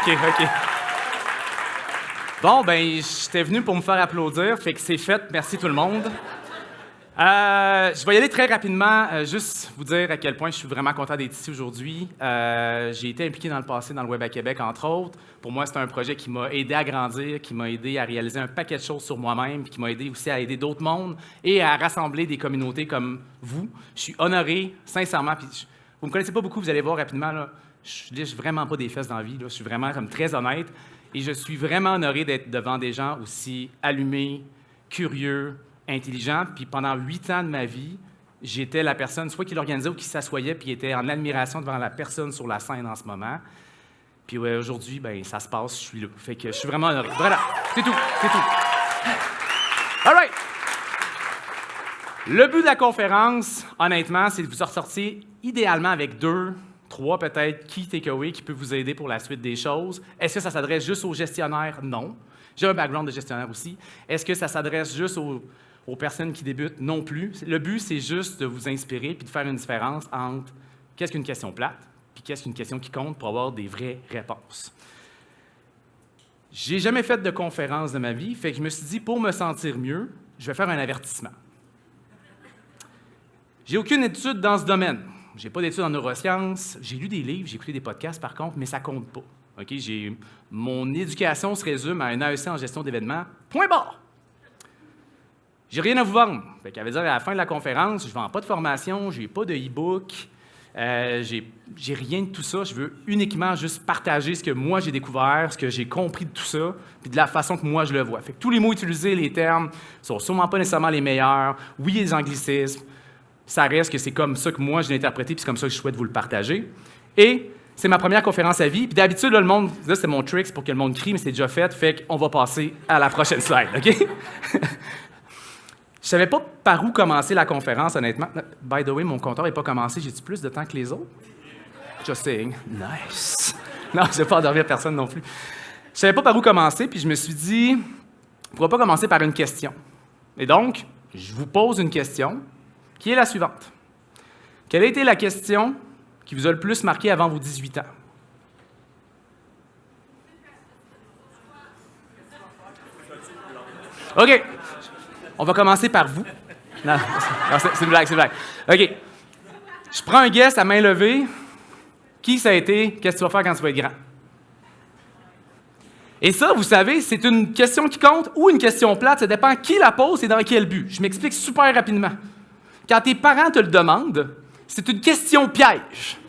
OK. Bon, ben, j'étais venu pour me faire applaudir, fait que c'est fait. Merci tout le monde. Je vais y aller très rapidement, juste vous dire à quel point je suis vraiment content d'être ici aujourd'hui. J'ai été impliqué dans le passé dans le Web à Québec, entre autres. Pour moi, c'est un projet qui m'a aidé à grandir, qui m'a aidé à réaliser un paquet de choses sur moi-même, puis qui m'a aidé aussi à aider d'autres mondes et à rassembler des communautés comme vous. Je suis honoré, sincèrement. Puis vous me connaissez pas beaucoup, vous allez voir rapidement, là, je lèche vraiment pas des fesses dans la vie, là, je suis vraiment comme très honnête. Et je suis vraiment honoré d'être devant des gens aussi allumés, curieux, intelligents. Puis pendant 8 ans de ma vie, j'étais la personne, soit qui l'organisait ou qui s'assoyait, puis était en admiration devant la personne sur la scène en ce moment. Puis aujourd'hui, ben ça se passe, je suis là. Fait que je suis vraiment honoré. Voilà, c'est tout. All right! Le but de la conférence, honnêtement, c'est de vous ressortir idéalement avec 2, 3 peut-être key takeaways qui peuvent vous aider pour la suite des choses. Est-ce que ça s'adresse juste aux gestionnaires? Non. J'ai un background de gestionnaire aussi. Est-ce que ça s'adresse juste aux personnes qui débutent? Non plus. Le but, c'est juste de vous inspirer puis de faire une différence entre qu'est-ce qu'une question plate puis qu'est-ce qu'une question qui compte pour avoir des vraies réponses. J'ai jamais fait de conférence de ma vie, fait que je me suis dit, pour me sentir mieux, je vais faire un avertissement. J'ai aucune étude dans ce domaine. J'ai pas d'études en neurosciences. J'ai lu des livres, j'ai écouté des podcasts, par contre, mais ça compte pas. Okay? Mon éducation se résume à un AEC en gestion d'événements. Point barre! J'ai rien à vous vendre. Fait qu'à veut dire, à la fin de la conférence, je ne vends pas de formation, j'ai pas de e-book, j'ai rien de tout ça. Je veux uniquement juste partager ce que moi j'ai découvert, ce que j'ai compris de tout ça, puis de la façon que moi je le vois. Fait que tous les mots utilisés, les termes, sont sûrement pas nécessairement les meilleurs. Oui, il y a des anglicismes. Ça reste que c'est comme ça que moi je l'ai interprété, puis c'est comme ça que je souhaite vous le partager. Et c'est ma première conférence à vie. Puis d'habitude, là, le monde, là, c'est mon trick, c'est pour que le monde crie, mais c'est déjà fait qu'on va passer à la prochaine slide, OK? Je savais pas par où commencer la conférence, honnêtement. By the way, mon compteur n'est pas commencé. J'ai-tu plus de temps que les autres? Just saying. Nice. Non, je ne vais pas endormir personne non plus. Je savais pas par où commencer, puis je me suis dit, pourquoi pas commencer par une question? Et donc, je vous pose une question, qui est la suivante. Quelle a été la question qui vous a le plus marqué avant vos 18 ans? OK. On va commencer par vous. Non, c'est une blague. OK. Je prends un guess à main levée. Qui ça a été? Qu'est-ce que tu vas faire quand tu vas être grand? Et ça, vous savez, c'est une question qui compte ou une question plate. Ça dépend qui la pose et dans quel but. Je m'explique super rapidement. Quand tes parents te le demandent, c'est une question piège.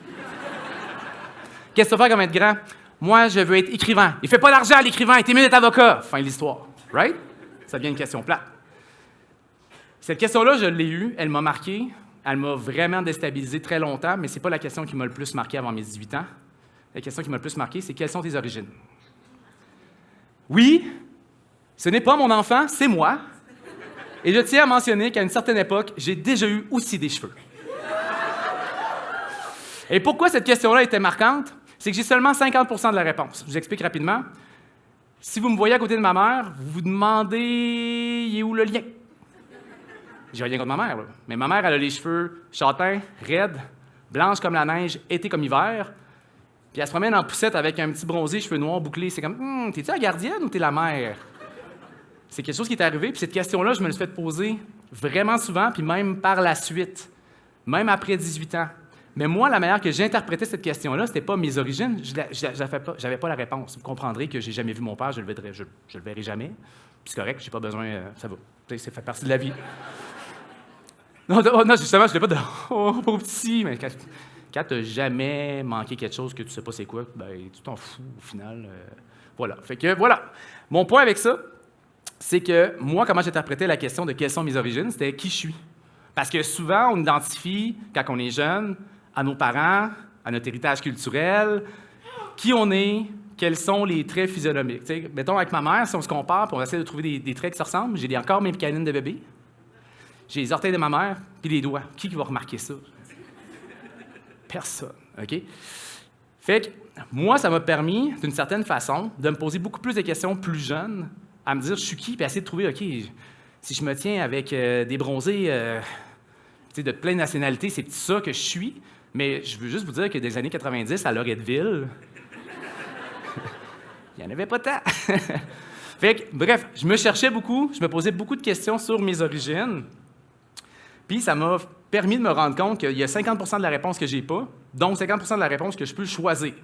Qu'est-ce que tu vas faire quand être grand? Moi, je veux être écrivain. Il ne fait pas d'argent, l'écrivain. Il est mieux d'être avocat. Fin de l'histoire. Right? Ça devient une question plate. Cette question-là, je l'ai eue. Elle m'a marqué. Elle m'a vraiment déstabilisé très longtemps, mais ce n'est pas la question qui m'a le plus marqué avant mes 18 ans. La question qui m'a le plus marqué, c'est quelles sont tes origines? Oui, ce n'est pas mon enfant, c'est moi. Et je tiens à mentionner qu'à une certaine époque, j'ai déjà eu aussi des cheveux. Et pourquoi cette question-là était marquante? C'est que j'ai seulement 50 % de la réponse. Je vous explique rapidement. Si vous me voyez à côté de ma mère, vous vous demandez, il est où le lien? J'ai rien contre ma mère, là. Mais ma mère, elle a les cheveux châtains, raides, blanches comme la neige, été comme hiver. Puis elle se promène en poussette avec un petit bronzé, cheveux noirs bouclés. C'est comme, t'es-tu la gardienne ou t'es la mère? C'est quelque chose qui est arrivé, puis cette question-là, je me l'ai fait poser vraiment souvent, puis même par la suite, même après 18 ans. Mais moi, la manière que j'interprétais cette question-là, c'était pas mes origines, j'avais pas la réponse. Vous comprendrez que j'ai jamais vu mon père, je le verrai jamais. Puis c'est correct, j'ai pas besoin, ça va. Ça fait partie de la vie. Non, justement, je l'ai pas de « oh, pauvre petit », mais quand tu n'as jamais manqué quelque chose que tu sais pas c'est quoi, ben tu t'en fous au final. Voilà. Fait que voilà. Mon point avec ça, c'est que moi, comment j'interprétais la question de quelles sont mes origines, c'était qui je suis. Parce que souvent, on identifie, quand on est jeune, à nos parents, à notre héritage culturel, qui on est, quels sont les traits physionomiques. T'sais, mettons, avec ma mère, si on se compare, puis on essaie de trouver des traits qui se ressemblent, j'ai encore mes canines de bébé, j'ai les orteils de ma mère, puis les doigts. Qui va remarquer ça? Personne, OK? Fait que moi, ça m'a permis, d'une certaine façon, de me poser beaucoup plus de questions plus jeunes, à me dire je suis qui, puis essayer de trouver, OK, si je me tiens avec des bronzés de plein de nationalités, c'est ça que je suis. Mais je veux juste vous dire que des années 90, à Loretteville, il n'y en avait pas tant. Fait que, bref, je me cherchais beaucoup, je me posais beaucoup de questions sur mes origines. Puis ça m'a permis de me rendre compte qu'il y a 50 de la réponse que j'ai pas, donc 50 de la réponse que je peux choisir.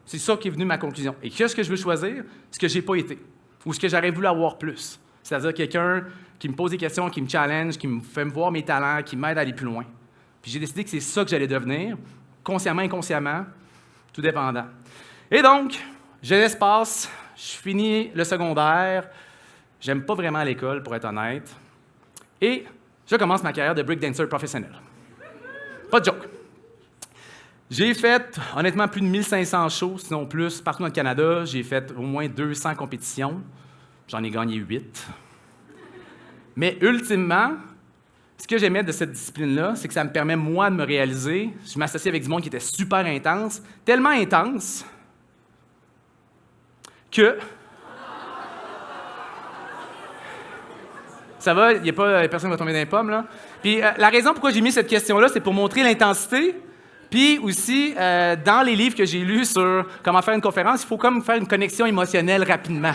C'est ça qui est venu ma conclusion. Et qu'est-ce que je veux choisir? Ce que j'ai pas été, ou ce que j'aurais voulu avoir plus. C'est-à-dire quelqu'un qui me pose des questions, qui me challenge, qui me fait me voir mes talents, qui m'aide à aller plus loin. Puis j'ai décidé que c'est ça que j'allais devenir, consciemment, inconsciemment, tout dépendant. Et donc, j'ai l'espace, je finis le secondaire, j'aime pas vraiment l'école, pour être honnête, et je commence ma carrière de breakdancer professionnel. Pas de joke. J'ai fait, honnêtement, plus de 1500 shows, sinon plus, partout dans le Canada. J'ai fait au moins 200 compétitions. J'en ai gagné 8. Mais ultimement, ce que j'aimais de cette discipline-là, c'est que ça me permet, moi, de me réaliser. Je m'associe avec du monde qui était super intense, tellement intense que... Ça va? Il n'y a pas personne qui va tomber dans les pommes, là? Puis la raison pourquoi j'ai mis cette question-là, c'est pour montrer l'intensité. Puis aussi, dans les livres que j'ai lus sur comment faire une conférence, il faut comme faire une connexion émotionnelle rapidement.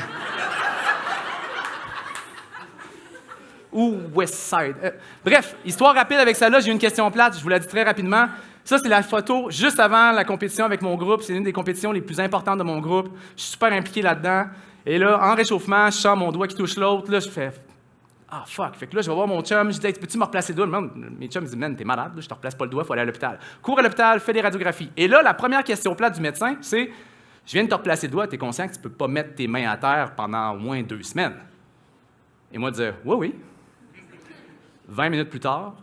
Ou West Side. Bref, histoire rapide avec ça là, j'ai une question plate, je vous la dis très rapidement. Ça, c'est la photo juste avant la compétition avec mon groupe. C'est une des compétitions les plus importantes de mon groupe. Je suis super impliqué là-dedans. Et là, en réchauffement, je sens mon doigt qui touche l'autre. Là, je fais « Ah, fuck! » Fait que là, je vais voir mon chum. Je dis hey, « Peux-tu me replacer le doigt? » Mes chums disent « Man, t'es malade, là, je te replace pas le doigt, il faut aller à l'hôpital. » Cours à l'hôpital, fais des radiographies. Et là, la première question plate du médecin, c'est « Je viens de te replacer le doigt, t'es conscient que tu peux pas mettre tes mains à terre pendant au moins 2 semaines? » Et moi, dire « Oui, oui. » 20 minutes plus tard.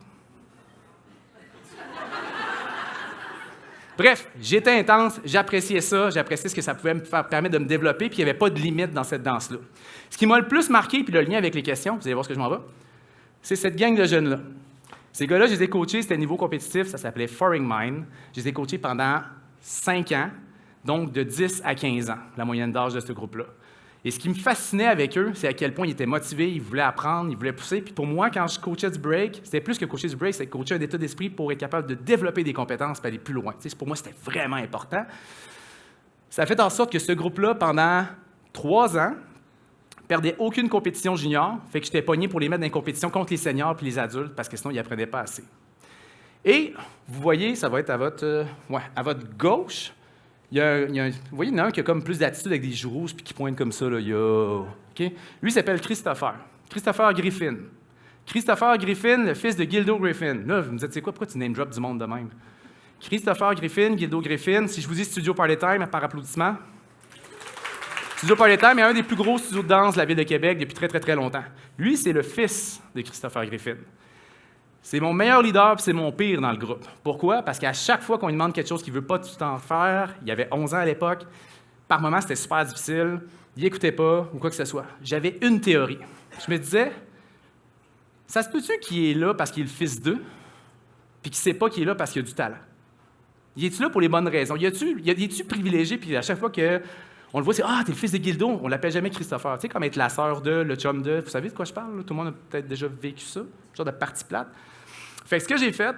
Bref, j'étais intense, j'appréciais ça, j'appréciais ce que ça pouvait me permettre de me développer, puis il n'y avait pas de limite dans cette danse-là. Ce qui m'a le plus marqué, puis le lien avec les questions, vous allez voir ce que je m'en vais, c'est cette gang de jeunes-là. Ces gars-là, je les ai coachés, c'était niveau compétitif, ça s'appelait Foreign Mind. Je les ai coachés pendant 5 ans, donc de 10 à 15 ans, la moyenne d'âge de ce groupe-là. Et ce qui me fascinait avec eux, c'est à quel point ils étaient motivés, ils voulaient apprendre, ils voulaient pousser. Puis pour moi, quand je coachais du break, c'était plus que coacher du break, c'était coacher un état d'esprit pour être capable de développer des compétences et aller plus loin. Tu sais, pour moi, c'était vraiment important. Ça a fait en sorte que ce groupe-là, pendant 3 ans, perdait aucune compétition junior, fait que j'étais pogné pour les mettre dans les compétitions contre les seniors puis les adultes, parce que sinon, ils n'apprenaient pas assez. Et, vous voyez, ça va être à votre gauche, vous voyez, il y en a un qui a comme plus d'attitude avec des joues rouges puis qui pointe comme ça, là, yo. Okay? Lui, il s'appelle Christopher. Christopher Griffin. Christopher Griffin, le fils de Gildo Griffin. Là, vous me dites, c'est quoi, pourquoi tu name drop du monde de même? Christopher Griffin, Gildo Griffin, si je vous dis Studio Party Time, par applaudissement. Studio Party Time est un des plus gros studios de danse de la ville de Québec depuis très, très, très longtemps. Lui, c'est le fils de Christopher Griffin. C'est mon meilleur leader et c'est mon pire dans le groupe. Pourquoi? Parce qu'à chaque fois qu'on lui demande quelque chose qu'il ne veut pas tout le temps faire, il avait 11 ans à l'époque, par moments c'était super difficile, il n'écoutait pas ou quoi que ce soit. J'avais une théorie. Je me disais, ça se peut-tu qu'il est là parce qu'il est le fils d'eux, puis qu'il ne sait pas qu'il est là parce qu'il a du talent? Il est-tu là pour les bonnes raisons? Il est-tu privilégié, puis à chaque fois qu'on le voit, c'est « Ah, t'es le fils de Gildo! » On ne l'appelle jamais Christopher. Tu sais, comme être la sœur de, le chum de. Vous savez de quoi je parle? Là? Tout le monde a peut-être déjà vécu ça, genre de partie plate. Fait que ce que j'ai fait,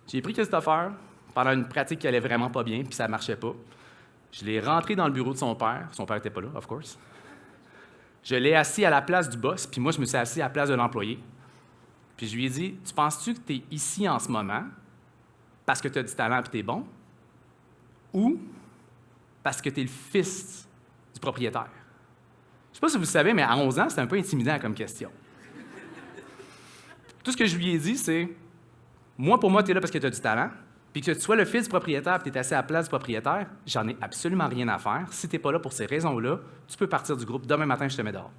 j'ai pris Christopher pendant une pratique qui allait vraiment pas bien, puis ça marchait pas. Je l'ai rentré dans le bureau de son père. Son père n'était pas là, of course. Je l'ai assis à la place du boss, puis moi, je me suis assis à la place de l'employé. Puis je lui ai dit, « Tu penses-tu que tu es ici en ce moment parce que tu as du talent et tu es bon? Ou parce que tu es le fils du propriétaire? » Je ne sais pas si vous le savez, mais à 11 ans, c'est un peu intimidant comme question. Tout ce que je lui ai dit, c'est « Moi, pour moi, tu es là parce que tu as du talent, puis que tu sois le fils du propriétaire et tu es assis à la place du propriétaire, j'en ai absolument rien à faire. Si tu n'es pas là pour ces raisons-là, tu peux partir du groupe. Demain matin, je te mets dehors.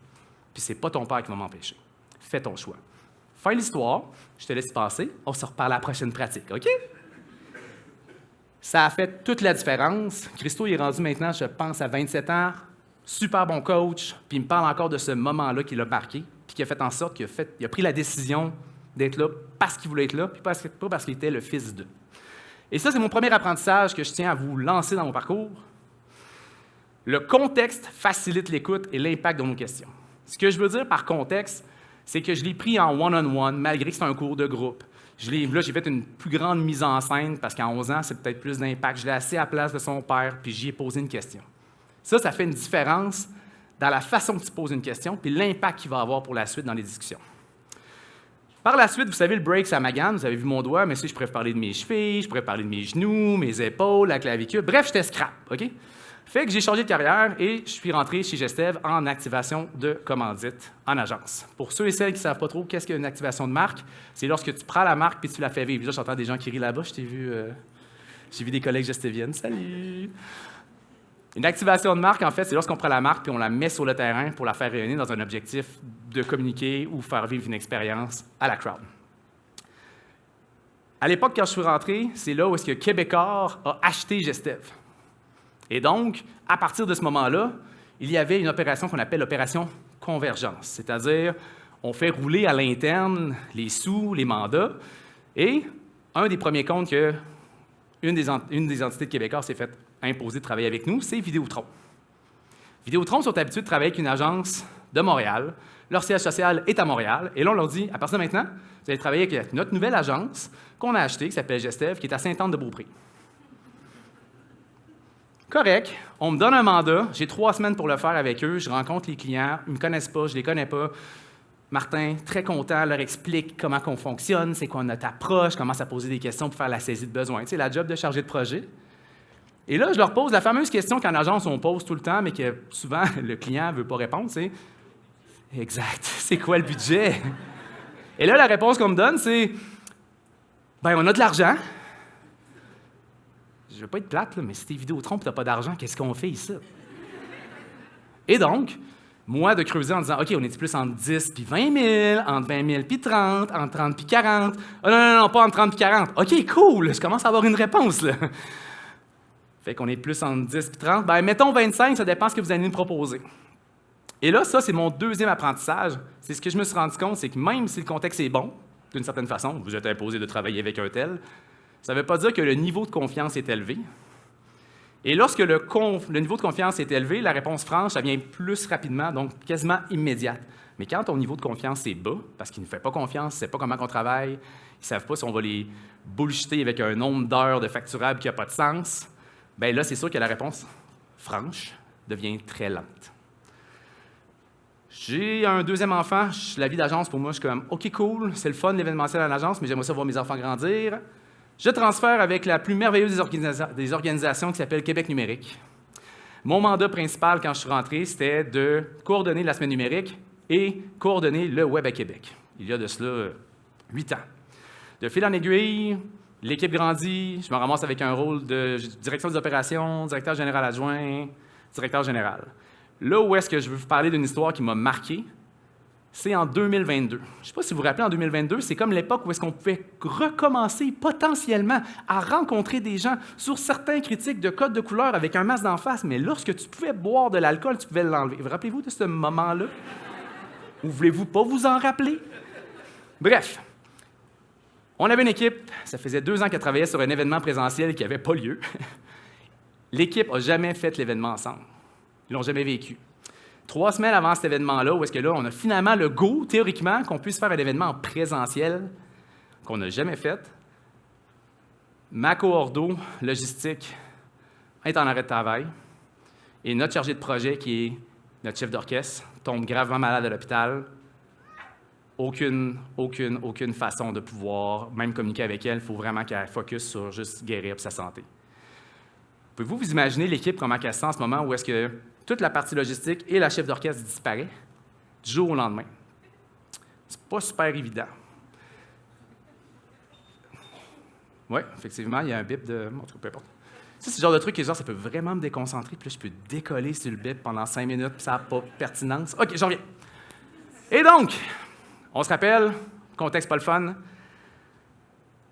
Puis c'est pas ton père qui va m'empêcher. Fais ton choix. » Fin de l'histoire, je te laisse passer. On se reparle à la prochaine pratique, OK? Ça a fait toute la différence. Christo est rendu maintenant, je pense, à 27 ans. Super bon coach. Puis il me parle encore de ce moment-là qu'il a marqué, puis qui a fait en sorte qu'il a pris la décision d'être là parce qu'il voulait être là, puis pas parce qu'il était le fils d'eux. Et ça, c'est mon premier apprentissage que je tiens à vous lancer dans mon parcours. Le contexte facilite l'écoute et l'impact de nos questions. Ce que je veux dire par contexte, c'est que je l'ai pris en one-on-one, malgré que c'est un cours de groupe. Là, j'ai fait une plus grande mise en scène, parce qu'à 11 ans, c'est peut-être plus d'impact. Je l'ai assis à la place de son père, puis j'y ai posé une question. Ça fait une différence dans la façon que tu poses une question puis l'impact qu'il va avoir pour la suite dans les discussions. Par la suite, vous savez, le break, ça magane. Vous avez vu mon doigt, mais si je pourrais parler de mes chevilles, je pourrais parler de mes genoux, mes épaules, la clavicule. Bref, j'étais scrap, OK? Fait que j'ai changé de carrière et je suis rentré chez Gestev en activation de commandite en agence. Pour ceux et celles qui ne savent pas trop qu'est-ce qu'une activation de marque, c'est lorsque tu prends la marque puis tu la fais vivre. Là, j'entends des gens qui rient là-bas. J'ai vu des collègues gesteviennes. Salut! Une activation de marque, en fait, c'est lorsqu'on prend la marque puis on la met sur le terrain pour la faire rayonner dans un objectif de communiquer ou faire vivre une expérience à la crowd. À l'époque, quand je suis rentré, c'est là où est-ce que Québecor a acheté Gestev. Et donc, à partir de ce moment-là, il y avait une opération qu'on appelle l'opération convergence, c'est-à-dire on fait rouler à l'interne les sous, les mandats, et un des premiers comptes que une des entités de Québecor s'est fait imposer de travailler avec nous, c'est Vidéotron. Vidéotron sont habitués de travailler avec une agence de Montréal. Leur siège social est à Montréal. Et là, on leur dit, à partir de maintenant, vous allez travailler avec notre nouvelle agence qu'on a achetée, qui s'appelle Gestev, qui est à Sainte-Anne-de-Beaupré. Correct. On me donne un mandat. J'ai 3 semaines pour le faire avec eux. Je rencontre les clients. Ils ne me connaissent pas. Je ne les connais pas. Martin, très content, leur explique comment on fonctionne, c'est quoi notre approche, commence à poser des questions pour faire la saisie de besoin. Tu sais, la job de chargé de projet. Et là, je leur pose la fameuse question qu'en agence, on pose tout le temps, mais que souvent, le client ne veut pas répondre, c'est « Exact, c'est quoi le budget? » Et là, la réponse qu'on me donne, c'est « Bien, on a de l'argent. » Je ne veux pas être plate, là, mais si t'es Vidéotron et tu n'as pas d'argent, qu'est-ce qu'on fait ici? Et donc, moi, de creuser en disant « OK, on est plus entre 10 puis 20 000, entre 20 000 puis 30, entre 30 puis 40. Oh, non, pas entre 30 puis 40. OK, cool, je commence à avoir une réponse, là. Fait qu'on est plus entre 10 et 30. Bien, mettons 25, ça dépend de ce que vous allez nous proposer. Et là, ça, c'est mon deuxième apprentissage. C'est ce que je me suis rendu compte, c'est que même si le contexte est bon, d'une certaine façon, vous êtes imposé de travailler avec un tel, ça ne veut pas dire que le niveau de confiance est élevé. Et lorsque le niveau de confiance est élevé, la réponse franche, ça vient plus rapidement, donc quasiment immédiate. Mais quand ton niveau de confiance est bas, parce qu'il ne fait pas confiance, il ne sait pas comment on travaille, ils ne savent pas si on va les bullshiter avec un nombre d'heures de facturables qui n'a pas de sens, bien là, c'est sûr que la réponse franche devient très lente. J'ai un deuxième enfant, la vie d'agence, pour moi, je suis comme « OK, cool, c'est le fun, l'événementiel à l'agence, mais j'aimerais ça voir mes enfants grandir. » Je transfère avec la plus merveilleuse des organisations qui s'appelle Québec numérique. Mon mandat principal, quand je suis rentré, c'était de coordonner la semaine numérique et coordonner le Web à Québec. Il y a de cela 8 ans. De fil en aiguille, l'équipe grandit, je me ramasse avec un rôle de direction des opérations, directeur général adjoint, directeur général. Là où est-ce que je veux vous parler d'une histoire qui m'a marqué, c'est en 2022. Je ne sais pas si vous vous rappelez, en 2022, c'est comme l'époque où est-ce qu'on pouvait recommencer potentiellement à rencontrer des gens sur certains critiques de code de couleur avec un masque d'en face, mais lorsque tu pouvais boire de l'alcool, tu pouvais l'enlever. Vous rappelez-vous de ce moment-là? Ou voulez-vous pas vous en rappeler? Bref, on avait une équipe, ça faisait 2 ans qu'elle travaillait sur un événement présentiel qui n'avait pas lieu. L'équipe n'a jamais fait l'événement ensemble. Ils ne l'ont jamais vécu. 3 semaines avant cet événement-là, où est-ce que là, on a finalement le go, théoriquement, qu'on puisse faire un événement en présentiel qu'on n'a jamais fait. Ma coordo logistique est en arrêt de travail et notre chargé de projet, qui est notre chef d'orchestre, tombe gravement malade à l'hôpital. Aucune façon de pouvoir même communiquer avec elle. Il faut vraiment qu'elle focus sur juste guérir pour sa santé. Pouvez-vous vous imaginer l'équipe, comment elle se sent en ce moment où est-ce que toute la partie logistique et la chef d'orchestre disparaît du jour au lendemain? C'est pas super évident. Oui, effectivement, il y a un bip de... En tout cas, peu importe. Ça, c'est le genre de truc que genre, ça peut vraiment me déconcentrer, puis là, je peux décoller sur le bip pendant 5 minutes, puis ça n'a pas de pertinence. OK, j'en reviens. Et donc, on se rappelle, contexte pas le fun.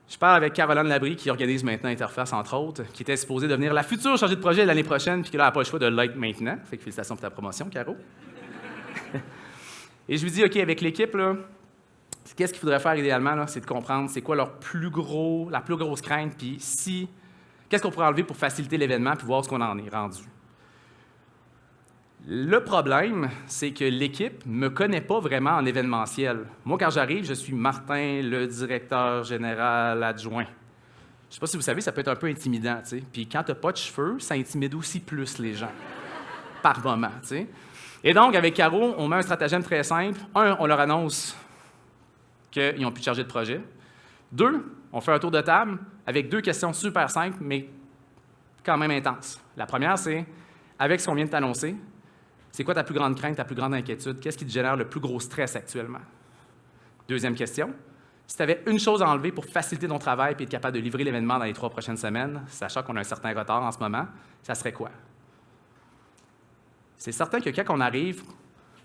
Je parle avec Caroline Labrie, qui organise maintenant Interface, entre autres, qui était supposée devenir la future chargée de projet l'année prochaine, puis qui n'a pas le choix de l'être maintenant. Fait que félicitations pour ta promotion, Caro. Et je lui dis, OK, avec l'équipe, là, qu'est-ce qu'il faudrait faire idéalement, là, c'est de comprendre c'est quoi la plus grosse crainte, puis qu'est-ce qu'on pourrait enlever pour faciliter l'événement, puis voir ce qu'on en est rendu. Le problème, c'est que l'équipe ne me connaît pas vraiment en événementiel. Moi, quand j'arrive, je suis Martin, le directeur général adjoint. Je ne sais pas si vous savez, ça peut être un peu intimidant, tu sais. Puis quand tu n'as pas de cheveux, ça intimide aussi plus les gens. par moment, tu sais. Et donc, avec Caro, on met un stratagème très simple. Un, on leur annonce qu'ils n'ont plus de chargé de projet. Deux, on fait un tour de table avec 2 questions super simples, mais quand même intenses. La première, c'est, avec ce qu'on vient de t'annoncer, c'est quoi ta plus grande crainte, ta plus grande inquiétude? Qu'est-ce qui te génère le plus gros stress actuellement? Deuxième question, si tu avais une chose à enlever pour faciliter ton travail et être capable de livrer l'événement dans les 3 prochaines semaines, sachant qu'on a un certain retard en ce moment, ça serait quoi? C'est certain que quand on arrive,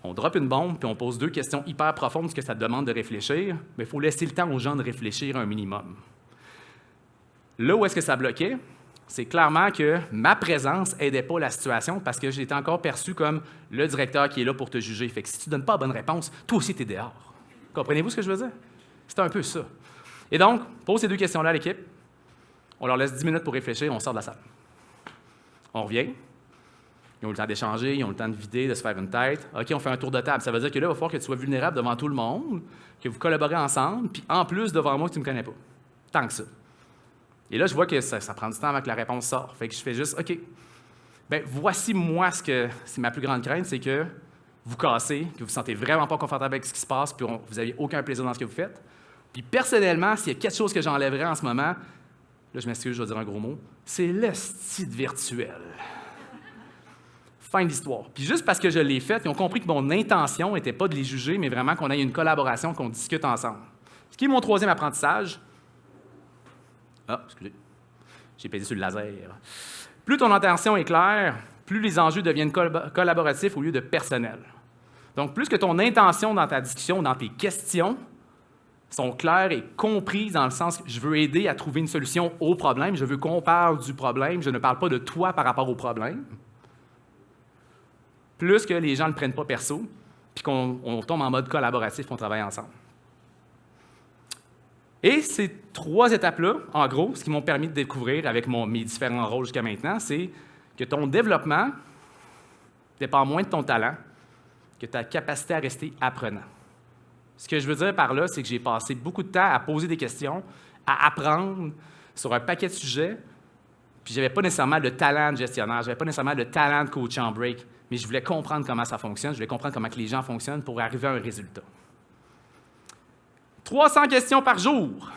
on drop une bombe puis on pose 2 questions hyper profondes parce que ça te demande de réfléchir, mais il faut laisser le temps aux gens de réfléchir un minimum. Là où est-ce que ça bloquait, c'est clairement que ma présence n'aidait pas la situation parce que j'étais encore perçu comme le directeur qui est là pour te juger. Fait que si tu ne donnes pas la bonne réponse, toi aussi, tu es dehors. Comprenez-vous ce que je veux dire? C'est un peu ça. Et donc, pose ces 2 questions-là à l'équipe. On leur laisse 10 minutes pour réfléchir, on sort de la salle. On revient. Ils ont eu le temps d'échanger, ils ont eu le temps de vider, de se faire une tête. OK, on fait un tour de table. Ça veut dire que là, il va falloir que tu sois vulnérable devant tout le monde, que vous collaborez ensemble, puis en plus, devant moi, que tu ne me connais pas. Tant que ça. Et là, je vois que ça prend du temps avant que la réponse sorte. Fait que je fais juste, OK, bien, voici moi c'est ma plus grande crainte, c'est que vous cassez, que vous ne vous sentez vraiment pas confortable avec ce qui se passe, puis vous n'avez aucun plaisir dans ce que vous faites. Puis personnellement, s'il y a quelque chose que j'enlèverais en ce moment, là, je m'excuse, je vais dire un gros mot, c'est l'hostie virtuel. Fin de l'histoire. Puis juste parce que je l'ai fait, ils ont compris que mon intention n'était pas de les juger, mais vraiment qu'on ait une collaboration, qu'on discute ensemble. Ce qui est mon 3e apprentissage. Ah, excusez, j'ai pesé sur le laser. Plus ton intention est claire, plus les enjeux deviennent collaboratifs au lieu de personnels. Donc, plus que ton intention dans ta discussion, dans tes questions, sont claires et comprises dans le sens que je veux aider à trouver une solution au problème, je veux qu'on parle du problème, je ne parle pas de toi par rapport au problème, plus que les gens ne le prennent pas perso, puis qu'on tombe en mode collaboratif, qu'on travaille ensemble. Et ces 3 étapes-là, en gros, ce qui m'ont permis de découvrir avec mes différents rôles jusqu'à maintenant, c'est que ton développement dépend moins de ton talent que ta capacité à rester apprenant. Ce que je veux dire par là, c'est que j'ai passé beaucoup de temps à poser des questions, à apprendre sur un paquet de sujets, puis je n'avais pas nécessairement le talent de gestionnaire, je n'avais pas nécessairement le talent de coach en break, mais je voulais comprendre comment ça fonctionne, je voulais comprendre comment que les gens fonctionnent pour arriver à un résultat. 300 questions par jour.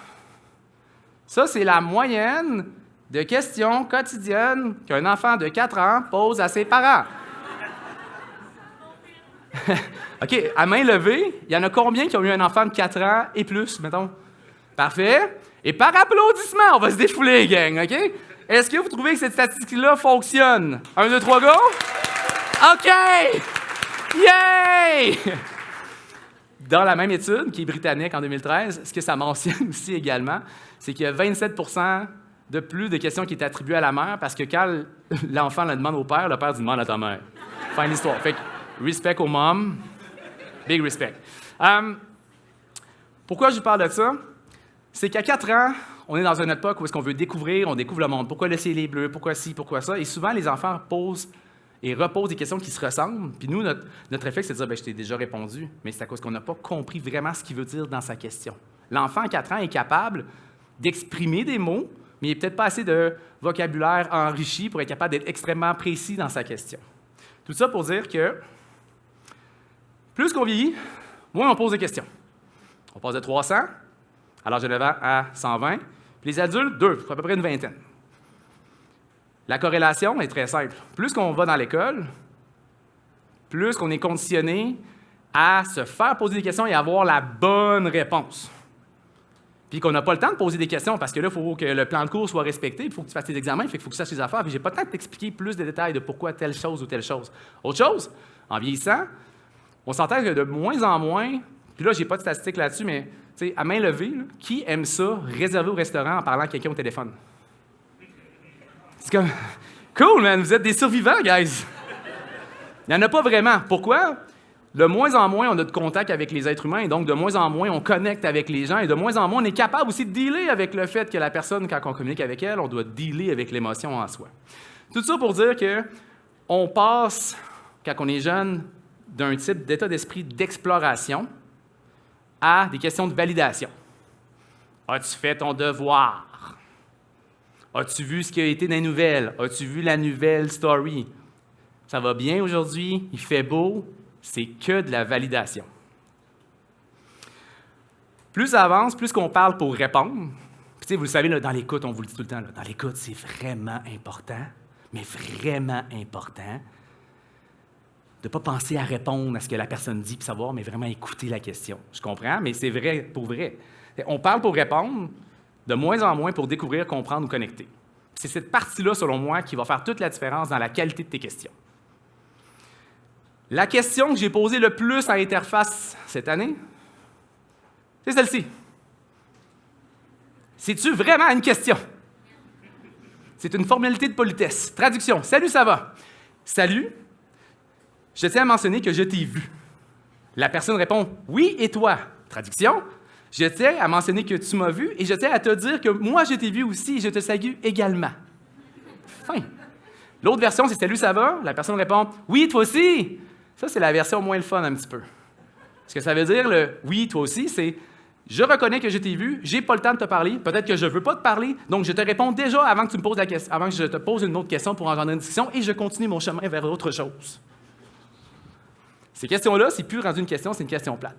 Ça, c'est la moyenne de questions quotidiennes qu'un enfant de 4 ans pose à ses parents. OK, à main levée, il y en a combien qui ont eu un enfant de 4 ans et plus, mettons? Parfait. Et par applaudissement, on va se défouler, gang, OK? Est-ce que vous trouvez que cette statistique-là fonctionne? 1, 2, 3, go! OK! Yay! Dans la même étude, qui est britannique en 2013, ce que ça mentionne aussi également, c'est qu'il y a 27 % de plus de questions qui étaient attribuées à la mère parce que quand l'enfant la demande au père, le père dit « demande à ta mère ». Fin de l'histoire. Fait que, respect aux moms, big respect. Pourquoi je vous parle de ça? C'est qu'à 4 ans, on est dans une époque où est-ce qu'on veut découvrir, on découvre le monde. Pourquoi le ciel est bleu? Pourquoi ci? Pourquoi ça? Et souvent, les enfants posent et reposent des questions qui se ressemblent. Puis nous, notre réflexe, c'est de dire « je t'ai déjà répondu », mais c'est à cause qu'on n'a pas compris vraiment ce qu'il veut dire dans sa question. L'enfant à 4 ans est capable d'exprimer des mots, mais il n'est peut-être pas assez de vocabulaire enrichi pour être capable d'être extrêmement précis dans sa question. Tout ça pour dire que plus qu'on vieillit, moins on pose des questions. On passe de 300 à l'âge de 9 ans à 120, puis les adultes, 2, à peu près une vingtaine. La corrélation est très simple. Plus qu'on va dans l'école, plus qu'on est conditionné à se faire poser des questions et avoir la bonne réponse. Puis qu'on n'a pas le temps de poser des questions parce que là, il faut que le plan de cours soit respecté, il faut que tu fasses tes examens, il faut que tu saches tes affaires, puis j'ai pas le temps de t'expliquer plus de détails de pourquoi telle chose ou telle chose. Autre chose, en vieillissant, on s'entend que de moins en moins, puis là, j'ai pas de statistiques là-dessus, mais à main levée, là, qui aime ça, réserver au restaurant en parlant à quelqu'un au téléphone? C'est comme, cool, man, vous êtes des survivants, guys! Il n'y en a pas vraiment. Pourquoi? De moins en moins, on a de contact avec les êtres humains, et donc de moins en moins, on connecte avec les gens, et de moins en moins, on est capable aussi de dealer avec le fait que la personne, quand on communique avec elle, on doit dealer avec l'émotion en soi. Tout ça pour dire qu'on passe, quand on est jeune, d'un type d'état d'esprit d'exploration à des questions de validation. As-tu fait ton devoir? As-tu vu ce qui a été dans les nouvelles? As-tu vu la nouvelle story? Ça va bien aujourd'hui? Il fait beau? C'est que de la validation. Plus ça avance, plus qu'on parle pour répondre. Puis, vous le savez, là, dans l'écoute, on vous le dit tout le temps, là, dans l'écoute, c'est vraiment important, mais vraiment important, de ne pas penser à répondre à ce que la personne dit puis savoir, mais vraiment écouter la question. Je comprends, mais c'est vrai pour vrai. On parle pour répondre, de moins en moins pour découvrir, comprendre ou connecter. C'est cette partie-là, selon moi, qui va faire toute la différence dans la qualité de tes questions. La question que j'ai posée le plus à Interface cette année, c'est celle-ci. C'est-tu vraiment une question? C'est une formalité de politesse. Traduction. Salut, ça va? Salut. Je tiens à mentionner que je t'ai vu. La personne répond oui, et toi? Traduction. Je tiens à mentionner que tu m'as vu et je tiens à te dire que moi, je t'ai vu aussi et je te salue également. Fin. L'autre version, c'est salut, ça va? La personne répond oui, toi aussi. Ça, c'est la version moins le fun un petit peu. Ce que ça veut dire, le oui, toi aussi, c'est je reconnais que je t'ai vu, j'ai pas le temps de te parler, peut-être que je veux pas te parler, donc je te réponds déjà avant que tu me poses la question, avant que je te pose une autre question pour engendrer une discussion et je continue mon chemin vers autre chose. Ces questions-là, c'est plus rendu une question, c'est une question plate.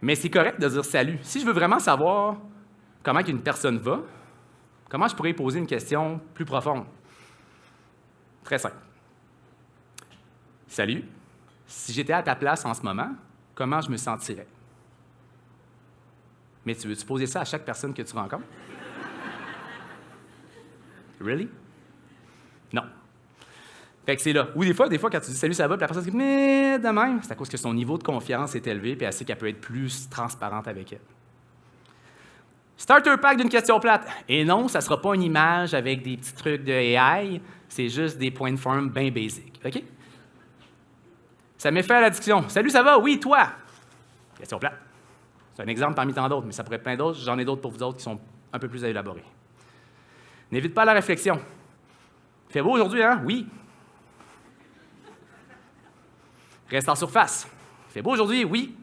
Mais c'est correct de dire salut. Si je veux vraiment savoir comment une personne va, comment je pourrais poser une question plus profonde? Très simple. Salut. Si j'étais à ta place en ce moment, comment je me sentirais? Mais tu veux-tu poser ça à chaque personne que tu rencontres? Really? Non. Fait que c'est là. Ou des fois, quand tu dis « Salut, ça va », puis la personne dit « Mais de même », c'est à cause que son niveau de confiance est élevé, puis elle sait qu'elle peut être plus transparente avec elle. Starter pack d'une question plate. Et non, ça ne sera pas une image avec des petits trucs de AI, c'est juste des points de forme bien basiques. OK? Ça met fin à la discussion. « Salut, ça va? Oui, toi? » Question plate. C'est un exemple parmi tant d'autres, mais ça pourrait être plein d'autres. J'en ai d'autres pour vous autres qui sont un peu plus élaborés. N'évite pas la réflexion. Il fait beau aujourd'hui, hein? Oui. Reste en surface. Il fait beau aujourd'hui? Oui.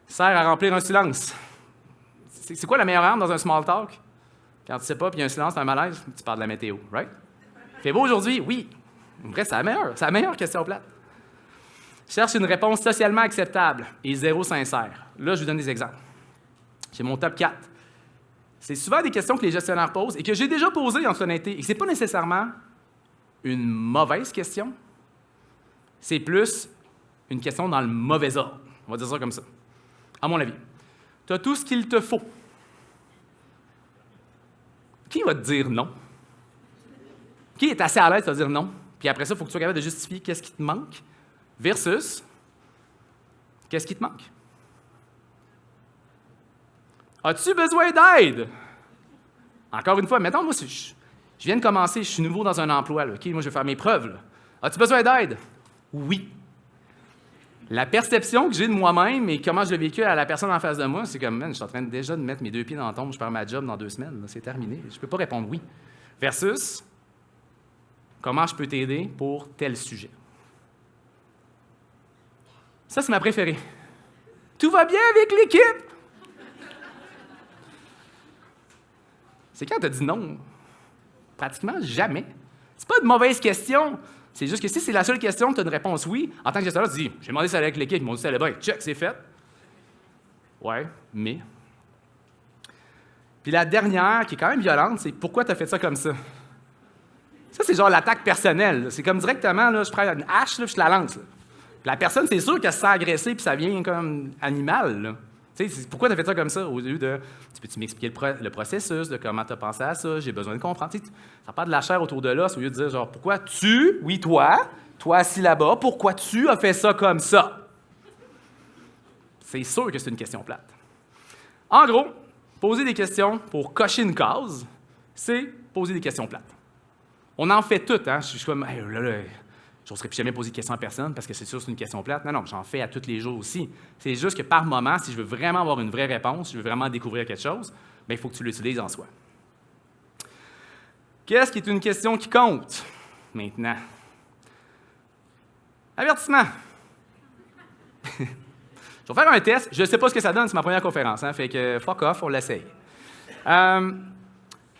Sert à remplir un silence. C'est quoi la meilleure arme dans un small talk? Quand tu ne sais pas, puis il y a un silence, un malaise, tu parles de la météo, right? Il fait beau aujourd'hui? Oui. En vrai, c'est la meilleure question plate. Cherche une réponse socialement acceptable et zéro sincère. Là, je vous donne des exemples. J'ai mon top 4. C'est souvent des questions que les gestionnaires posent et que j'ai déjà posées en toute honnêteté. Et ce n'est pas nécessairement une mauvaise question, c'est plus une question dans le mauvais ordre. On va dire ça comme ça. À mon avis, tu as tout ce qu'il te faut. Qui va te dire non? Qui est assez à l'aise de te dire non? Puis après ça, il faut que tu sois capable de justifier qu'est-ce qui te manque versus qu'est-ce qui te manque. As-tu besoin d'aide? Encore une fois, mettons, moi, je viens de commencer, je suis nouveau dans un emploi. Là, OK? Moi, je vais faire mes preuves. Là. As-tu besoin d'aide? Oui. La perception que j'ai de moi-même et comment je l'ai vécu à la personne en face de moi, c'est comme, man, je suis en train déjà de mettre mes 2 pieds dans la tombe, je perds ma job dans 2 semaines. Là, c'est terminé. Je ne peux pas répondre oui. Versus, comment je peux t'aider pour tel sujet? Ça, c'est ma préférée. Tout va bien avec l'équipe? C'est quand tu as dit non? Pratiquement jamais. C'est pas une mauvaise question. C'est juste que si c'est la seule question, tu as une réponse oui. En tant que gestionnaire, tu dis j'ai demandé ça avec l'équipe, ils m'ont dit ça allait bien. Check, c'est fait. Ouais, mais. Puis la dernière, qui est quand même violente, c'est pourquoi tu as fait ça comme ça? Ça, c'est genre l'attaque personnelle. C'est comme directement, là, je prends une hache, là, je te la lance. Là. La personne, c'est sûr qu'elle se sent agressée puis ça vient comme animal. Là. Pourquoi tu as fait ça comme ça? Au lieu de, peux-tu m'expliquer le processus, de comment tu as pensé à ça, j'ai besoin de comprendre. Ça n'a pas de la chair autour de l'os, au lieu de dire, genre, pourquoi tu, oui, toi assis là-bas, pourquoi tu as fait ça comme ça? C'est sûr que c'est une question plate. En gros, poser des questions pour cocher une case, c'est poser des questions plates. On en fait toutes, hein? Je suis comme, hey, je n'oserais plus jamais poser de questions à personne parce que c'est sûr que c'est une question plate. Non, j'en fais à tous les jours aussi. C'est juste que par moment, si je veux vraiment avoir une vraie réponse, si je veux vraiment découvrir quelque chose, bien, il faut que tu l'utilises en soi. Qu'est-ce qui est une question qui compte maintenant? Avertissement. Je vais faire un test. Je ne sais pas ce que ça donne, c'est ma première conférence. Hein, fait que fuck off, on l'essaye.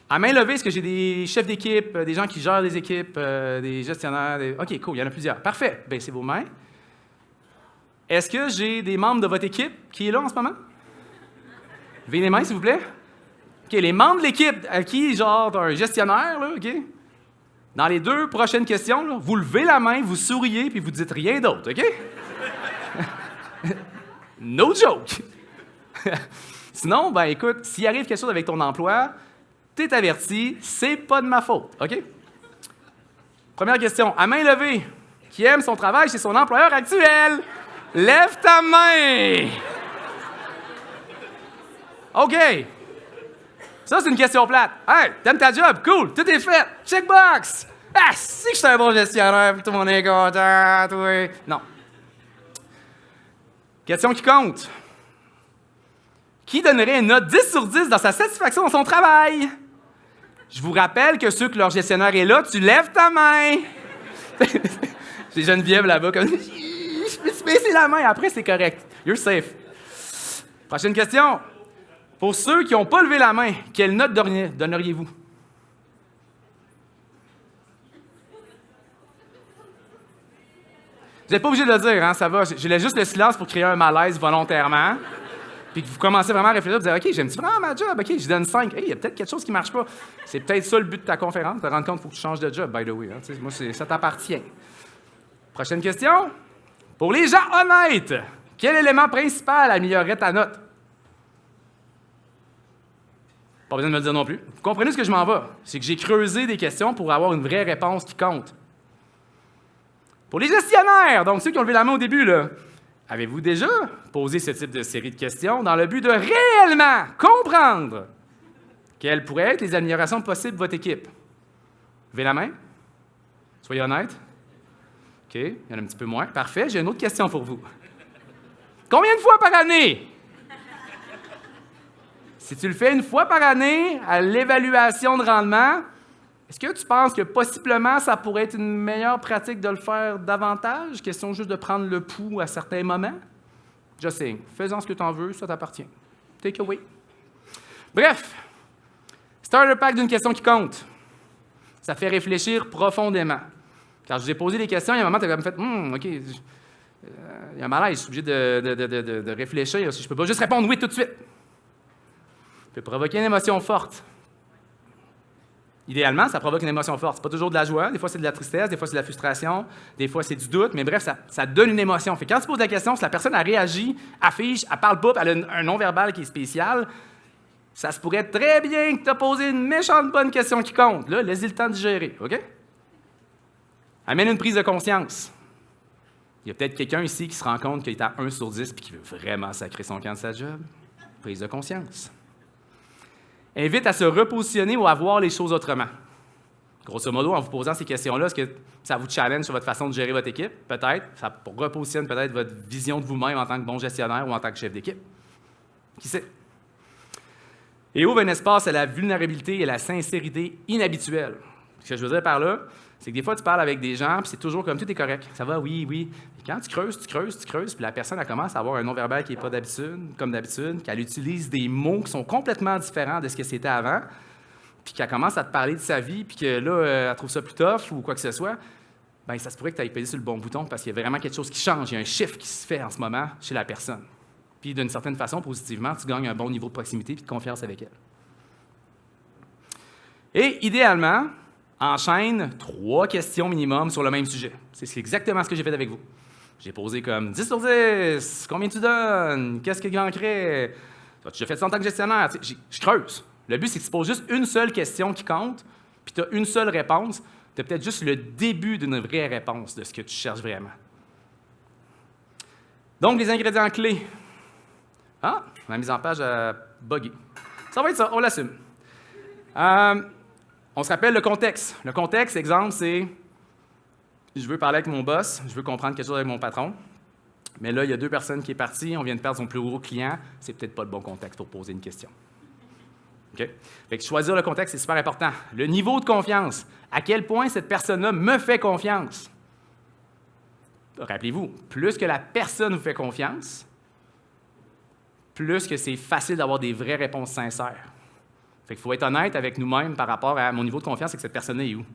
À main levée, est-ce que j'ai des chefs d'équipe, des gens qui gèrent des équipes, des gestionnaires? OK, cool, il y en a plusieurs. Parfait. Baissez vos mains. Est-ce que j'ai des membres de votre équipe qui est là en ce moment? Levez les mains, s'il vous plaît. OK, les membres de l'équipe à qui, genre, un gestionnaire, là, OK? Dans les 2 prochaines questions, là, vous levez la main, vous souriez, puis vous dites rien d'autre, OK? No joke! Sinon, ben écoute, s'il arrive quelque chose avec ton emploi, t'es averti, c'est pas de ma faute, OK? Première question, à main levée, qui aime son travail chez son employeur actuel? Lève ta main! OK. Ça, c'est une question plate. Hey, t'aimes ta job? Cool, tout est fait. Checkbox! Ah, si je suis un bon gestionnaire, puis tout le monde est content, oui. Non. Question qui compte. Qui donnerait une note 10 sur 10 dans sa satisfaction dans son travail? Je vous rappelle que ceux que leur gestionnaire est là, tu lèves ta main. C'est Geneviève là-bas comme... Je peux te baisser la main, après c'est correct. You're safe. Prochaine question. Pour ceux qui n'ont pas levé la main, quelle note donneriez-vous? Vous n'êtes pas obligé de le dire, hein, ça va. Je laisse juste le silence pour créer un malaise volontairement. Puis que vous commencez vraiment à réfléchir, vous dites « OK, j'aime-tu vraiment ma job? OK, je donne 5. Hey, il y a peut-être quelque chose qui ne marche pas. » C'est peut-être ça le but de ta conférence, de te rendre compte qu'il faut que tu changes de job, by the way. Hein. Moi, ça t'appartient. Prochaine question. Pour les gens honnêtes, quel élément principal améliorerait ta note? Pas besoin de me le dire non plus. Vous comprenez ce que je m'en vais? C'est que j'ai creusé des questions pour avoir une vraie réponse qui compte. Pour les gestionnaires, donc ceux qui ont levé la main au début, là, avez-vous déjà posé ce type de série de questions dans le but de réellement comprendre quelles pourraient être les améliorations possibles de votre équipe? Levez la main. Soyez honnête. OK, il y en a un petit peu moins. Parfait, j'ai une autre question pour vous. Combien de fois par année? Si tu le fais une fois par année à l'évaluation de rendement, est-ce que tu penses que possiblement ça pourrait être une meilleure pratique de le faire davantage? Question juste de prendre le pouls à certains moments? Je sais, faisons ce que tu en veux, ça t'appartient. Take away. Bref, starter pack d'une question qui compte. Ça fait réfléchir profondément. Quand je vous ai posé des questions, il y a un moment, tu as comme fait OK, il y a un malaise, je suis obligé de réfléchir. Je ne peux pas juste répondre oui tout de suite. Ça peut provoquer une émotion forte. Idéalement, ça provoque une émotion forte. Ce n'est pas toujours de la joie, des fois c'est de la tristesse, des fois c'est de la frustration, des fois c'est du doute, mais bref, ça donne une émotion. Fait que quand tu poses la question, si la personne a réagi, affiche, elle parle pas, elle a un non-verbal qui est spécial, ça se pourrait très bien que tu as posé une méchante bonne question qui compte. Là, laisse-y le temps de gérer, OK? Amène une prise de conscience. Il y a peut-être quelqu'un ici qui se rend compte qu'il est à 1 sur 10 et qui veut vraiment sacrer son camp de sa job. Prise de conscience. Invite à se repositionner ou à voir les choses autrement. Grosso modo, en vous posant ces questions-là, est-ce que ça vous challenge sur votre façon de gérer votre équipe? Peut-être. Ça repositionne peut-être votre vision de vous-même en tant que bon gestionnaire ou en tant que chef d'équipe. Qui sait? Et ouvre un espace à la vulnérabilité et à la sincérité inhabituelle. Ce que je veux dire par là, c'est que des fois, tu parles avec des gens, puis c'est toujours comme tout est correct. Ça va, oui, oui. Et quand tu creuses, puis la personne, elle commence à avoir un non-verbal qui n'est pas d'habitude, comme d'habitude, qu'elle utilise des mots qui sont complètement différents de ce que c'était avant, puis qu'elle commence à te parler de sa vie, puis que là, elle trouve ça plus tough ou quoi que ce soit, bien, ça se pourrait que tu ailles peser sur le bon bouton parce qu'il y a vraiment quelque chose qui change. Il y a un shift qui se fait en ce moment chez la personne. Puis d'une certaine façon, positivement, tu gagnes un bon niveau de proximité et de confiance avec elle. Et idéalement, enchaîne 3 questions minimum sur le même sujet. C'est exactement ce que j'ai fait avec vous. J'ai posé comme 10 sur 10, combien tu donnes, qu'est-ce qui manquerait, as-tu déjà fait ça en tant que gestionnaire? Je creuse. Le but, c'est que tu poses juste une seule question qui compte, puis tu as une seule réponse. Tu as peut-être juste le début d'une vraie réponse de ce que tu cherches vraiment. Donc, les ingrédients clés. Ah, ma mise en page a buggé. Ça va être ça, on l'assume. On se rappelle le contexte. Le contexte, exemple, c'est je veux parler avec mon boss, je veux comprendre quelque chose avec mon patron, mais là, il y a 2 personnes qui sont parties, on vient de perdre son plus gros client, c'est peut-être pas le bon contexte pour poser une question. OK? Fait que choisir le contexte, c'est super important. Le niveau de confiance, à quel point cette personne-là me fait confiance. Rappelez-vous, plus que la personne vous fait confiance, plus que c'est facile d'avoir des vraies réponses sincères. Fait qu'il faut être honnête avec nous-mêmes par rapport à mon niveau de confiance et que cette personne-là est où.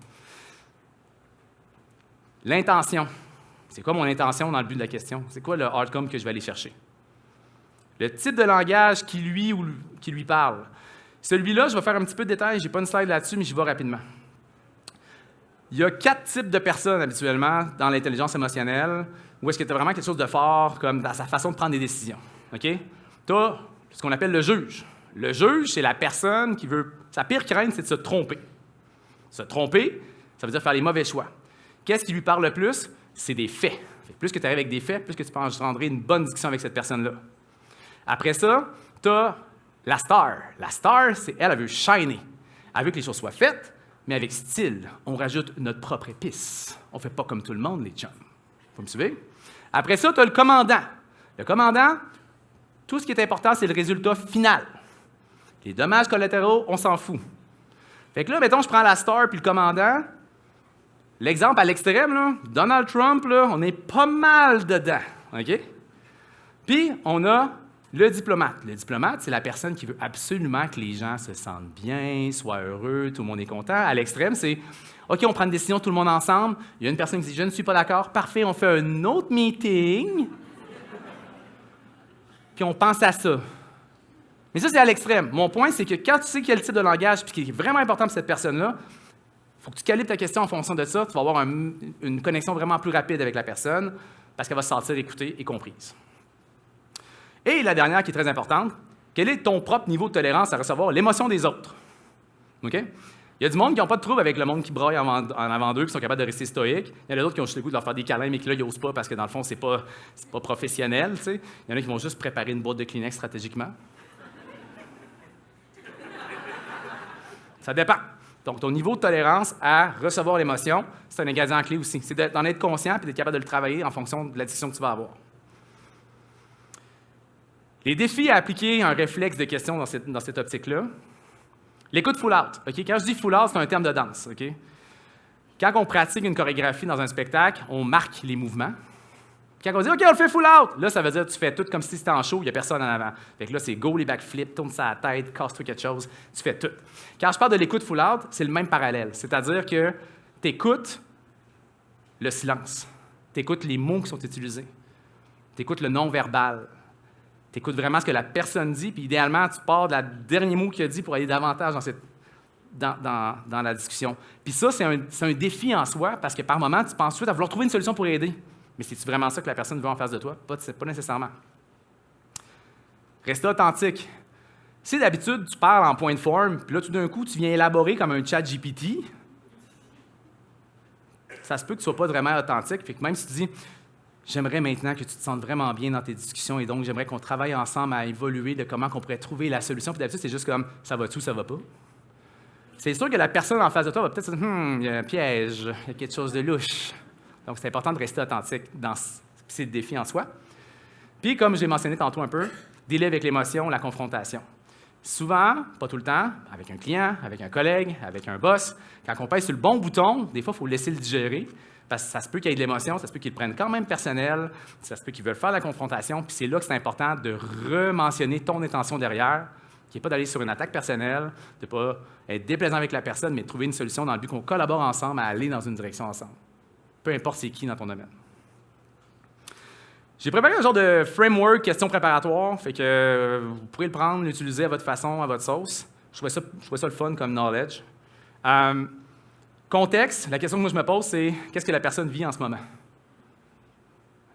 L'intention. C'est quoi mon intention dans le but de la question? C'est quoi le outcome que je vais aller chercher? Le type de langage qui lui parle. Celui-là, je vais faire un petit peu de détails, je n'ai pas une slide là-dessus, mais j'y vais rapidement. Il y a 4 types de personnes habituellement dans l'intelligence émotionnelle où est-ce que tu as vraiment quelque chose de fort comme dans sa façon de prendre des décisions. OK? Tu as ce qu'on appelle le juge. Le juge, c'est la personne qui veut... Sa pire crainte, c'est de se tromper. Se tromper, ça veut dire faire les mauvais choix. Qu'est-ce qui lui parle le plus? C'est des faits. Plus que tu arrives avec des faits, plus que tu peux engendrer une bonne discussion avec cette personne-là. Après ça, tu as la star. La star, c'est elle veut shiner. Elle veut que les choses soient faites, mais avec style. On rajoute notre propre épice. On ne fait pas comme tout le monde, les chums. Vous me suivez? Après ça, tu as le commandant. Le commandant, tout ce qui est important, c'est le résultat final. Les dommages collatéraux, on s'en fout. Fait que là, mettons, je prends la star puis le commandant. L'exemple à l'extrême, là, Donald Trump, là, on est pas mal dedans. OK? Puis, on a le diplomate. Le diplomate, c'est la personne qui veut absolument que les gens se sentent bien, soient heureux, tout le monde est content. À l'extrême, c'est OK, on prend une décision tout le monde ensemble. Il y a une personne qui dit « Je ne suis pas d'accord. Parfait, on fait un autre meeting. » Puis on pense à ça. Mais ça, c'est à l'extrême. Mon point, c'est que quand tu sais quel type de langage puis qui est vraiment important pour cette personne-là, il faut que tu calibres ta question en fonction de ça. Tu vas avoir une connexion vraiment plus rapide avec la personne parce qu'elle va se sentir écoutée et comprise. Et la dernière qui est très importante, quel est ton propre niveau de tolérance à recevoir l'émotion des autres? OK? Il y a du monde qui n'ont pas de trouble avec le monde qui braille en avant d'eux, qui sont capables de rester stoïques. Il y en a d'autres qui ont juste le goût de leur faire des câlins, mais qui là, ils n'osent pas parce que dans le fond, c'est pas professionnel. T'sais. Il y en a qui vont juste préparer une boîte de Kleenex stratégiquement. Ça dépend. Donc, ton niveau de tolérance à recevoir l'émotion, c'est un ingrédient clé aussi. C'est d'en être conscient et d'être capable de le travailler en fonction de la discussion que tu vas avoir. Les défis à appliquer un réflexe de questions dans cette optique-là. L'écoute full-out. Okay? Quand je dis full-out, c'est un terme de danse. Okay? Quand on pratique une chorégraphie dans un spectacle, on marque les mouvements. Quand on dit « OK, on le fait full-out », là, ça veut dire que tu fais tout comme si c'était en show, il n'y a personne en avant. Fait que là, c'est go les backflips, tourne ça à la tête, casse-toi quelque chose, tu fais tout. Quand je parle de l'écoute full-out, c'est le même parallèle. C'est-à-dire que tu écoutes le silence, tu écoutes les mots qui sont utilisés, tu écoutes le non-verbal, tu écoutes vraiment ce que la personne dit, puis idéalement, tu pars de la dernier mot qu'il a dit pour aller davantage dans la discussion. Puis ça, c'est un défi en soi, parce que par moment, tu penses tout à vouloir trouver une solution pour aider. Mais c'est-tu vraiment ça que la personne veut en face de toi? Pas nécessairement. Rester authentique. Si d'habitude, tu parles en point de forme, puis là, tout d'un coup, tu viens élaborer comme un chat GPT, ça se peut que tu ne sois pas vraiment authentique. Fait que même si tu dis « J'aimerais maintenant que tu te sentes vraiment bien dans tes discussions et donc j'aimerais qu'on travaille ensemble à évoluer de comment on pourrait trouver la solution. » Puis d'habitude, c'est juste comme « Ça va-tu ou ça va pas? » C'est sûr que la personne en face de toi va peut-être se dire « il y a un piège, il y a quelque chose de louche. » Donc, c'est important de rester authentique dans ces défis en soi. Puis, comme j'ai mentionné tantôt un peu, délai avec l'émotion, la confrontation. Souvent, pas tout le temps, avec un client, avec un collègue, avec un boss, quand on pèse sur le bon bouton, des fois, il faut laisser le digérer, parce que ça se peut qu'il y ait de l'émotion, ça se peut qu'ils le prennent quand même personnel, ça se peut qu'ils veulent faire la confrontation, puis c'est là que c'est important de rementionner ton intention derrière, qui n'est pas d'aller sur une attaque personnelle, de ne pas être déplaisant avec la personne, mais de trouver une solution dans le but qu'on collabore ensemble à aller dans une direction ensemble. Peu importe c'est qui dans ton domaine. J'ai préparé un genre de framework, question préparatoire, fait que vous pourrez le prendre, l'utiliser à votre façon, à votre sauce. Je trouvais ça le fun comme knowledge. Contexte, la question que moi je me pose, c'est qu'est-ce que la personne vit en ce moment?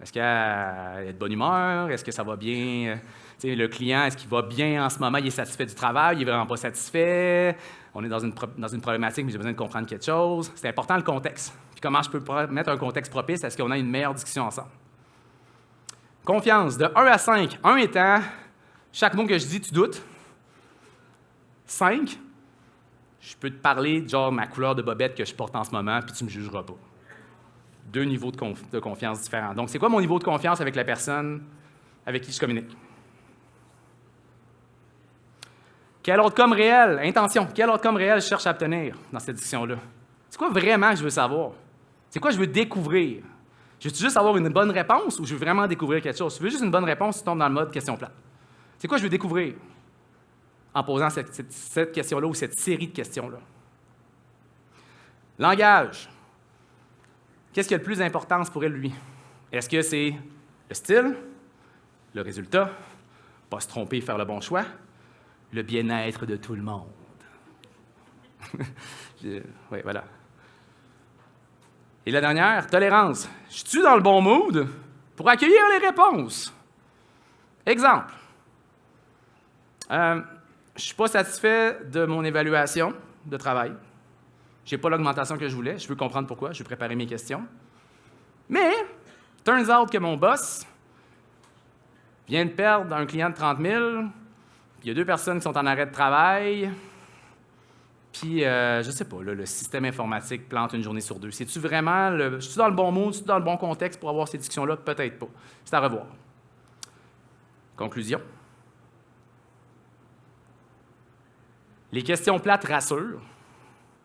Est-ce qu'elle est de bonne humeur? Est-ce que ça va bien? Le client, est-ce qu'il va bien en ce moment? Il est satisfait du travail? Il n'est vraiment pas satisfait? On est dans une problématique, mais j'ai besoin de comprendre quelque chose. C'est important le contexte. Puis comment je peux mettre un contexte propice à ce qu'on ait une meilleure discussion ensemble. Confiance, de 1 à 5. 1 étant, chaque mot que je dis, tu doutes. 5, je peux te parler de genre ma couleur de bobette que je porte en ce moment, puis tu ne me jugeras pas. 2 niveaux de confiance différents. Donc, c'est quoi mon niveau de confiance avec la personne avec qui je communique? Quel outcome réel? Intention. Quel outcome réel je cherche à obtenir dans cette discussion-là? C'est quoi vraiment que je veux savoir? C'est quoi je veux découvrir? Je veux juste avoir une bonne réponse ou je veux vraiment découvrir quelque chose? Si tu veux juste une bonne réponse, tu tombes dans le mode question plate. C'est quoi je veux découvrir? en posant cette question-là ou cette série de questions-là. Langage. Qu'est-ce qui a le plus d'importance pour elle, lui? Est-ce que c'est le style, le résultat, pas se tromper et faire le bon choix, le bien-être de tout le monde? Oui, voilà. Et la dernière, tolérance. Je suis dans le bon mood pour accueillir les réponses. Exemple. Je ne suis pas satisfait de mon évaluation de travail. Je n'ai pas l'augmentation que je voulais. Je veux comprendre pourquoi. Je veux préparer mes questions. Mais, turns out que mon boss vient de perdre un client de 30 000. Il y a 2 personnes qui sont en arrêt de travail. Puis, je ne sais pas, là, le système informatique plante une journée sur 2. C'est-tu vraiment, je suis dans le bon mood, je suis dans le bon contexte pour avoir ces discussions-là? Peut-être pas. C'est à revoir. Conclusion. Les questions plates rassurent.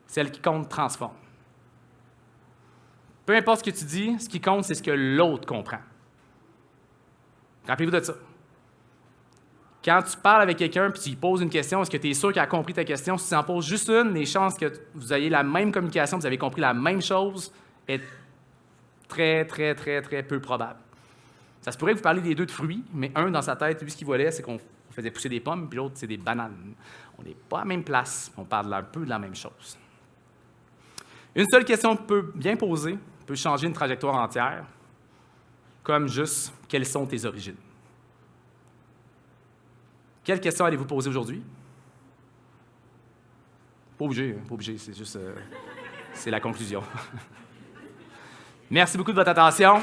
Celles qui comptent transforment. Peu importe ce que tu dis, ce qui compte, c'est ce que l'autre comprend. Rappelez-vous de ça. Quand tu parles avec quelqu'un et tu lui poses une question, est-ce que tu es sûr qu'il a compris ta question? Si tu en poses juste une, les chances que vous ayez la même communication, vous avez compris la même chose, est très, très, très, très peu probable. Ça se pourrait que vous parliez des 2 de fruits, mais un, dans sa tête, lui, ce qu'il voulait, c'est qu'on faisait pousser des pommes, puis l'autre, c'est des bananes. On n'est pas à la même place, on parle un peu de la même chose. Une seule question peut bien poser, peut changer une trajectoire entière, comme juste « Quelles sont tes origines? » Quelle question allez-vous poser aujourd'hui? Pas obligé, c'est juste... c'est la conclusion. Merci beaucoup de votre attention.